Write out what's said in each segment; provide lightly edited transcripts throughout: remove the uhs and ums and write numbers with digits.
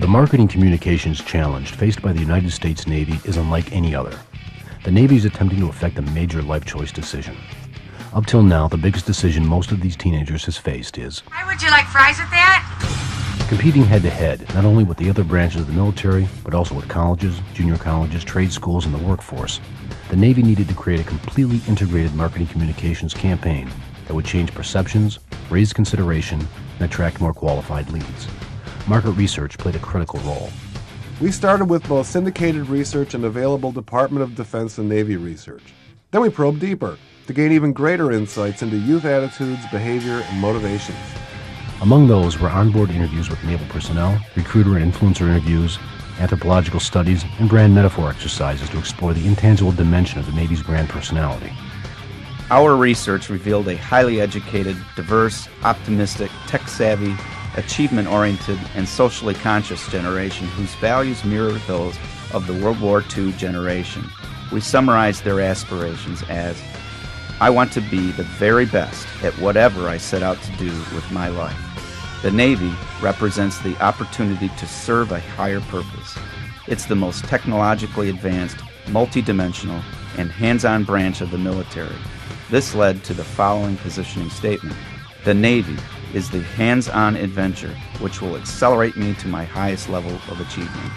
The marketing communications challenge faced by the United States Navy is unlike any other. The Navy is attempting to effect a major life choice decision. Up till now, the biggest decision most of these teenagers has faced is, Hi, would you like fries with that? competing head-to-head, not only with the other branches of the military, but also with colleges, junior colleges, trade schools, and the workforce. The Navy needed to create a completely integrated marketing communications campaign that would change perceptions, raise consideration, and attract more qualified leads. Market research played a critical role. We started with both syndicated research and available Department of Defense and Navy research. Then we probed deeper to gain even greater insights into youth attitudes, behavior, and motivations. Among those were onboard interviews with naval personnel, recruiter and influencer interviews, anthropological studies, and brand metaphor exercises to explore the intangible dimension of the Navy's brand personality. Our research revealed a highly educated, diverse, optimistic, tech-savvy, achievement-oriented, and socially conscious generation whose values mirror those of the World War II generation. We summarized their aspirations as, I want to be the very best at whatever I set out to do with my life. The Navy represents the opportunity to serve a higher purpose. It's the most technologically advanced, multidimensional, and hands-on branch of the military. This led to the following positioning statement. The Navy is the hands-on adventure which will accelerate me to my highest level of achievement.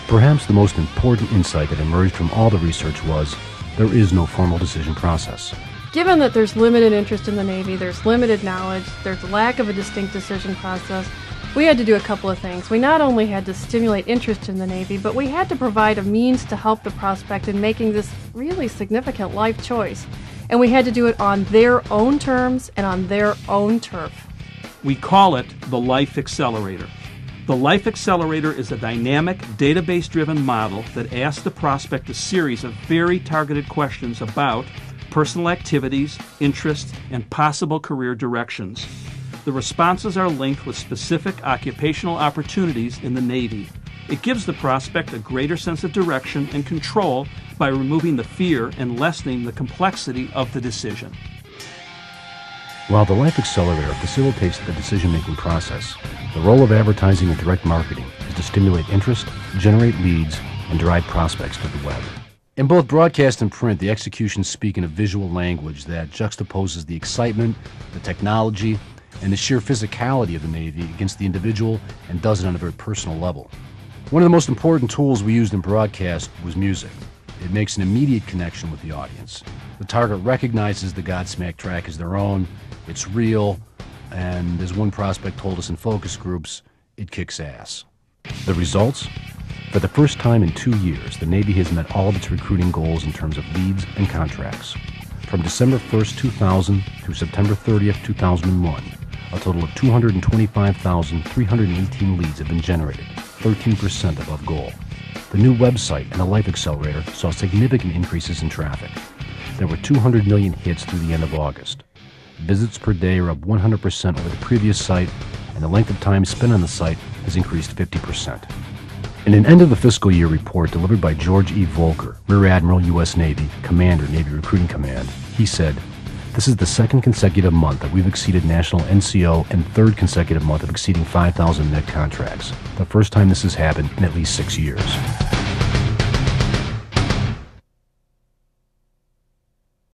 Perhaps the most important insight that emerged from all the research was, there is no formal decision process. Given that there's limited interest in the Navy, there's limited knowledge, there's lack of a distinct decision process, we had to do a couple of things. We not only had to stimulate interest in the Navy, but we had to provide a means to help the prospect in making this really significant life choice. And we had to do it on their own terms and on their own turf. We call it the Life Accelerator. The Life Accelerator is a dynamic, database-driven model that asks the prospect a series of very targeted questions about personal activities, interests, and possible career directions. The responses are linked with specific occupational opportunities in the Navy. It gives the prospect a greater sense of direction and control by removing the fear and lessening the complexity of the decision. While the Life Accelerator facilitates the decision-making process, the role of advertising and direct marketing is to stimulate interest, generate leads, and drive prospects to the web. In both broadcast and print, the executions speak in a visual language that juxtaposes the excitement, the technology, and the sheer physicality of the Navy against the individual, and does it on a very personal level. One of the most important tools we used in broadcast was music. It makes an immediate connection with the audience. The target recognizes the Godsmack track as their own, it's real, and as one prospect told us in focus groups, it kicks ass. The results? For the first time in 2 years, the Navy has met all of its recruiting goals in terms of leads and contracts. From December 1st, 2000 through September 30th, 2001, a total of 225,318 leads have been generated, 13% above goal. The new website and the Life Accelerator saw significant increases in traffic. There were 200 million hits through the end of August. Visits per day are up 100% over the previous site, and the length of time spent on the site has increased 50%. In an end of the fiscal year report delivered by George E. Volker, Rear Admiral, U.S. Navy, Commander, Navy Recruiting Command, he said, "This is the second consecutive month that we've exceeded national NCO and third consecutive month of exceeding 5,000 net contracts. The first time this has happened in at least 6 years."